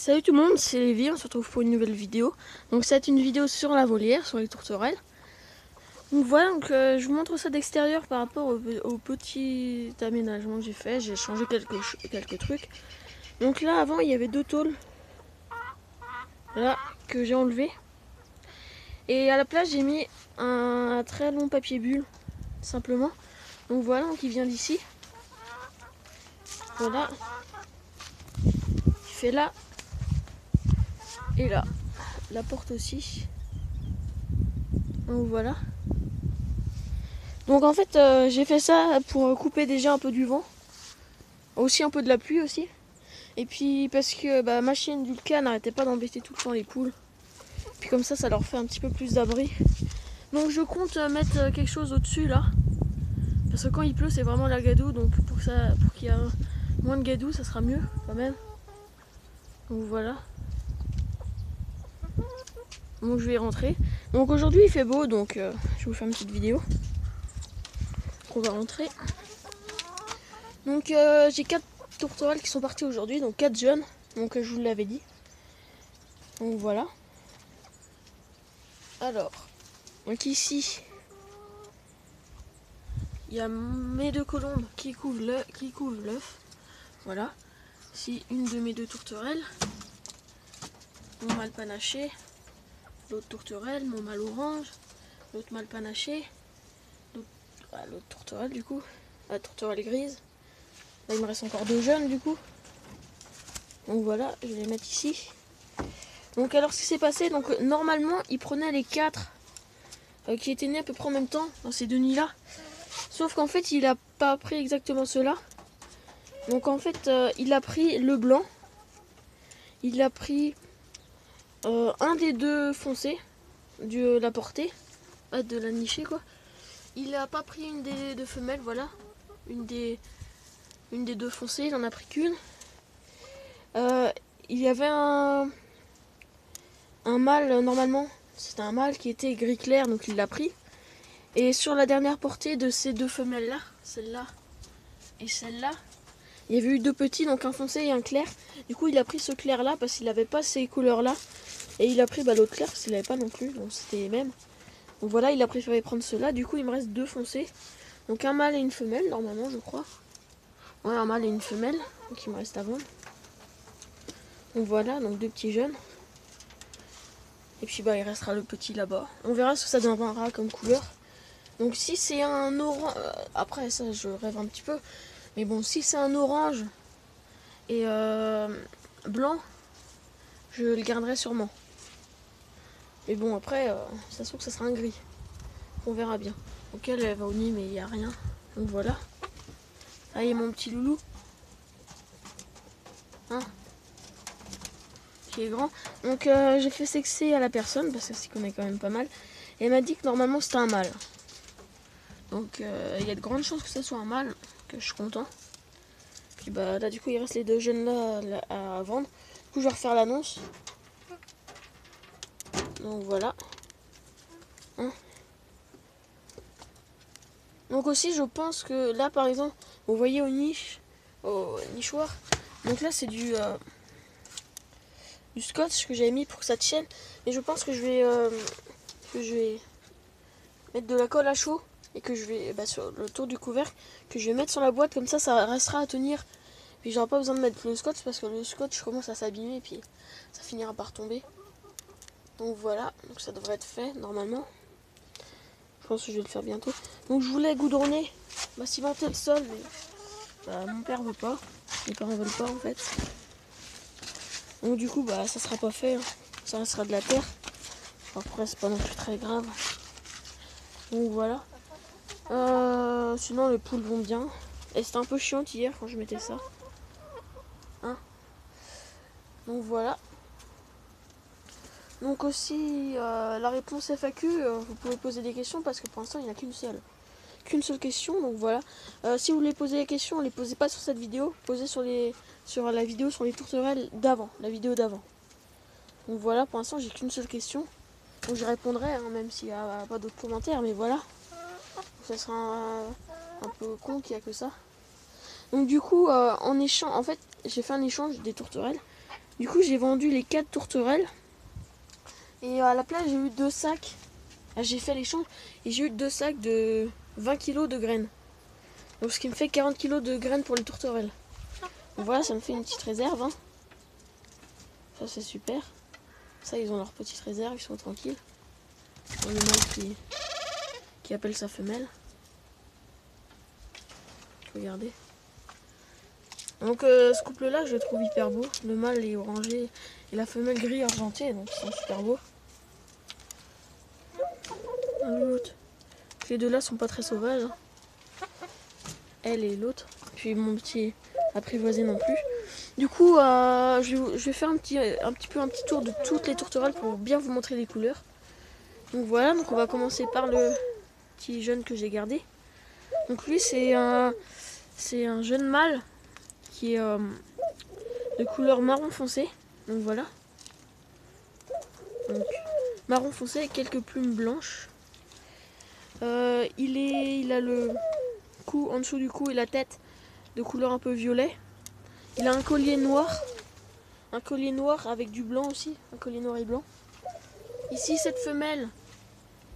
Salut tout le monde, c'est Lévi, on se retrouve pour une nouvelle vidéo. Donc c'est une vidéo sur la volière, sur les tourterelles. Donc voilà, je vous montre ça d'extérieur par rapport au petit aménagement que j'ai fait. J'ai changé quelques trucs. Donc là avant il y avait deux tôles, là, que j'ai enlevé. Et à la place j'ai mis un très long papier bulle, simplement. Donc voilà, donc il vient d'ici. Voilà. Il fait là. Et là. La porte aussi. Donc voilà. Donc en fait j'ai fait ça pour couper déjà un peu du vent. Aussi un peu de la pluie aussi. Et puis parce que ma chienne Dulca n'arrêtait pas d'embêter tout le temps les poules. Puis comme ça leur fait un petit peu plus d'abri. Donc je compte mettre quelque chose au-dessus là. Parce que quand il pleut c'est vraiment la gadoue. Donc pour qu'il y ait moins de gadoue ça sera mieux quand même. Donc voilà. Donc je vais rentrer. Donc aujourd'hui il fait beau donc je vais vous faire une petite vidéo. On va rentrer. Donc j'ai 4 tourterelles qui sont parties aujourd'hui. Donc 4 jeunes. Donc je vous l'avais dit. Donc voilà. Alors, donc ici, il y a mes deux colombes qui couvrent l'œuf. Voilà. Ici, une de mes deux tourterelles. Mon mâle panaché. L'autre tourterelle, mon mâle orange. L'autre mâle panaché. L'autre tourterelle du coup. La tourterelle grise. Là, il me reste encore deux jeunes du coup. Donc voilà, je vais les mettre ici. Donc alors, ce qui s'est passé, donc normalement, il prenait les 4 qui étaient nés à peu près en même temps dans ces deux nids-là. Sauf qu'en fait, il a pas pris exactement cela. Donc en fait, il a pris le blanc. Il a pris un des deux foncés de la portée, de la nichée quoi. Il a pas pris une des deux femelles, voilà. Une des deux foncées, il en a pris qu'une. Il y avait un mâle, normalement, c'était un mâle qui était gris clair, donc il l'a pris. Et sur la dernière portée de ces deux femelles-là, celle-là et celle-là, il y avait eu deux petits, donc un foncé et un clair. Du coup, il a pris ce clair-là parce qu'il n'avait pas ces couleurs-là. Et il a pris l'autre clair parce qu'il n'avait pas non plus, donc c'était les mêmes. Donc voilà, il a préféré prendre ceux-là. Du coup, il me reste deux foncés. Donc un mâle et une femelle, normalement, je crois. Ouais, un mâle et une femelle, donc il me reste à vendre. Donc voilà, donc deux petits jeunes. Et puis il restera le petit là-bas. On verra ce que ça donnera comme couleur. Donc si c'est un orange, après ça je rêve un petit peu, mais bon si c'est un orange et blanc, je le garderai sûrement. Mais bon après, ça se trouve que ça sera un gris. On verra bien. Donc elle va au nid mais il n'y a rien. Donc voilà. Là il y a mon petit loulou. Hein, qui est grand. Donc j'ai fait sexer à la personne parce qu'elle s'y connaît quand même pas mal. Et elle m'a dit que normalement c'était un mâle. Donc il y a de grandes chances que ça soit un mâle, que je suis content. Puis là du coup il reste les deux jeunes là à vendre. Du coup je vais refaire l'annonce. Donc voilà. Hein. Donc aussi je pense que là par exemple, vous voyez au nichoir. Donc là c'est du scotch que j'avais mis pour que ça tienne. Et je pense que je vais mettre de la colle à chaud. Et que je vais, sur le tour du couvercle, que je vais mettre sur la boîte, comme ça restera à tenir. Puis j'aurai pas besoin de mettre le scotch parce que le scotch commence à s'abîmer et puis ça finira par tomber. Donc voilà, donc ça devrait être fait normalement. Je pense que je vais le faire bientôt. Donc je voulais goudronner, cimenter le sol, mais mon père veut pas. Mes parents veulent pas en fait. Donc du coup ça sera pas fait, hein. Ça restera de la terre. Après c'est pas non plus très grave. Donc voilà. Sinon les poules vont bien. Et c'était un peu chiant hier quand je mettais ça. Hein. Donc voilà. Donc aussi la réponse FAQ, vous pouvez poser des questions parce que pour l'instant il n'y en a qu'une seule question. Donc voilà. Si vous voulez poser des questions, ne les posez pas sur cette vidéo, posez sur la vidéo sur les tourterelles d'avant, la vidéo d'avant. Donc voilà, pour l'instant j'ai qu'une seule question. Donc je répondrai, hein, même s'il n'y a pas d'autres commentaires, mais voilà. Donc, ça sera un peu con qu'il n'y a que ça. Donc du coup, en fait, j'ai fait un échange des tourterelles. Du coup j'ai vendu les 4 tourterelles. Et à la place j'ai eu 2 sacs. J'ai fait l'échange et j'ai eu 2 sacs de 20 kg de graines. Donc ce qui me fait 40 kg de graines pour les tourterelles. Donc voilà, ça me fait une petite réserve. Hein. Ça c'est super. Ça ils ont leur petite réserve, ils sont tranquilles. Le mâle qui appelle sa femelle. Regardez. Donc ce couple là je le trouve hyper beau. Le mâle est orangé et la femelle gris argenté, donc ils sont super beaux. L'autre. Les deux là sont pas très sauvages. Hein. Elle et l'autre. Puis mon petit apprivoisé non plus. Du coup je vais faire un petit tour de toutes les tourterelles pour bien vous montrer les couleurs. Donc voilà, donc on va commencer par le petit jeune que j'ai gardé. Donc lui c'est un jeune mâle qui est de couleur marron foncé. Donc voilà. Donc, marron foncé avec quelques plumes blanches. Il a le cou, en dessous du cou et la tête de couleur un peu violet. Il a un collier noir. Un collier noir avec du blanc aussi. Un collier noir et blanc. Ici cette femelle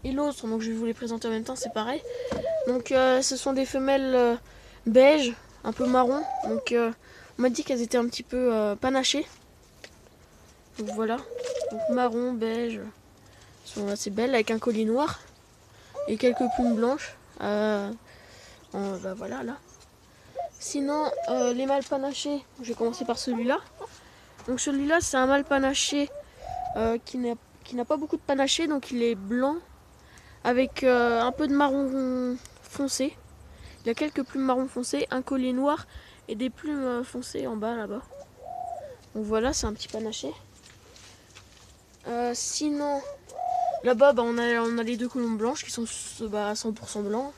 et l'autre, donc je vais vous les présenter en même temps, c'est pareil. Donc ce sont des femelles beige, un peu marron. Donc on m'a dit qu'elles étaient un petit peu panachées. Donc voilà. Donc marron, beige. Elles sont assez belles avec un collier noir. Et quelques plumes blanches. Bah voilà là. Sinon les mâles panachés, je vais commencer par celui-là. Donc celui-là c'est un mâle panaché qui n'a pas beaucoup de panaché, donc il est blanc avec un peu de marron foncé. Il a quelques plumes marron foncé, un collier noir et des plumes foncées en bas là-bas. Donc voilà, c'est un petit panaché. Sinon, là-bas bah, on a les deux colombes blanches qui sont à 100% blancs.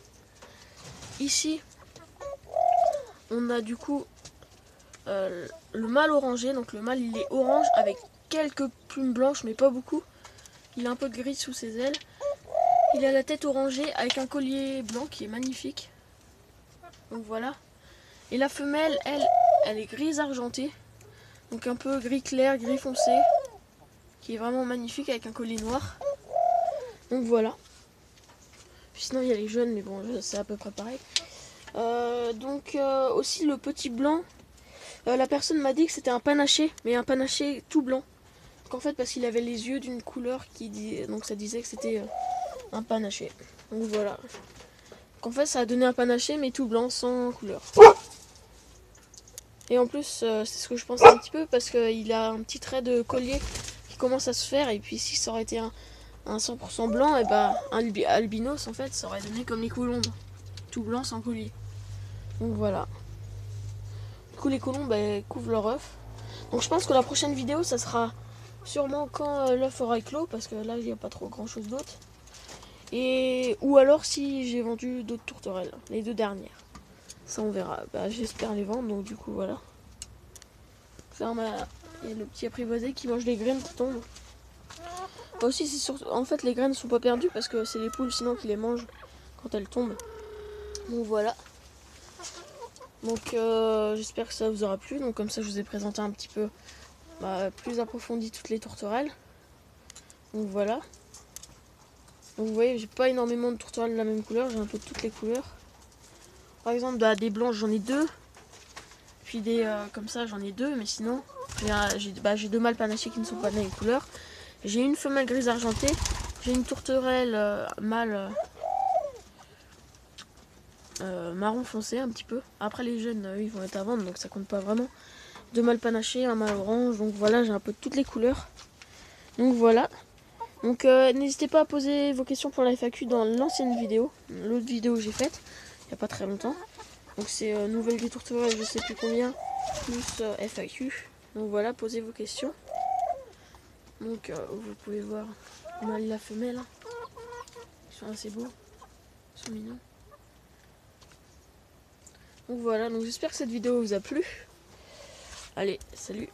Ici, on a du coup le mâle orangé. Donc le mâle il est orange avec quelques plumes blanches mais pas beaucoup. Il a un peu de gris sous ses ailes. Il a la tête orangée avec un collier blanc qui est magnifique. Donc voilà. Et la femelle, elle est grise argentée. Donc un peu gris clair, gris foncé. Qui est vraiment magnifique avec un collier noir. Donc voilà. Puis sinon il y a les jeunes, mais bon c'est à peu près pareil. Aussi le petit blanc. La personne m'a dit que c'était un panaché, mais un panaché tout blanc. Donc en fait parce qu'il avait les yeux d'une couleur donc ça disait que c'était un panaché. Donc voilà. Donc en fait ça a donné un panaché mais tout blanc sans couleur. Et en plus c'est ce que je pensais un petit peu parce qu'il a un petit trait de collier qui commence à se faire. Et puis si ça aurait été un 100% blanc, et bah un albinos en fait ça aurait donné comme les colombes. Tout blanc sans collier. Donc voilà. Du coup les colombes elles couvrent leur œuf. Donc je pense que la prochaine vidéo ça sera sûrement quand l'œuf aura éclos, parce que là il n'y a pas trop grand chose d'autre. Ou alors si j'ai vendu d'autres tourterelles, les deux dernières. Ça on verra. Bah, j'espère les vendre, donc du coup voilà. Là, il y a le petit apprivoisé qui mange les graines qui tombent. Moi aussi c'est surtout. En fait les graines ne sont pas perdues parce que c'est les poules sinon qui les mangent quand elles tombent. Donc voilà. Donc j'espère que ça vous aura plu. Donc comme ça je vous ai présenté un petit peu plus approfondi toutes les tourterelles. Donc voilà. Donc vous voyez, j'ai pas énormément de tourterelles de la même couleur, j'ai un peu de toutes les couleurs. Par exemple, des blanches j'en ai deux. Puis des comme ça j'en ai deux, mais sinon j'ai deux mâles panachés qui ne sont pas de la même couleur. J'ai une femelle grise argentée, j'ai une tourterelle mâle marron foncé un petit peu. Après les jeunes ils vont être à vendre donc ça compte pas vraiment. Deux mâles panachés, un mâle orange, donc voilà, j'ai un peu de toutes les couleurs. Donc voilà. Donc n'hésitez pas à poser vos questions pour la FAQ dans l'ancienne vidéo, l'autre vidéo que j'ai faite il n'y a pas très longtemps. Donc c'est nouvelle des tourterelles, je sais plus combien, plus FAQ. Donc voilà, posez vos questions. Donc vous pouvez voir le mâle et la femelle. Hein. Ils sont assez beaux, ils sont mignons. Donc voilà, donc j'espère que cette vidéo vous a plu. Allez, salut!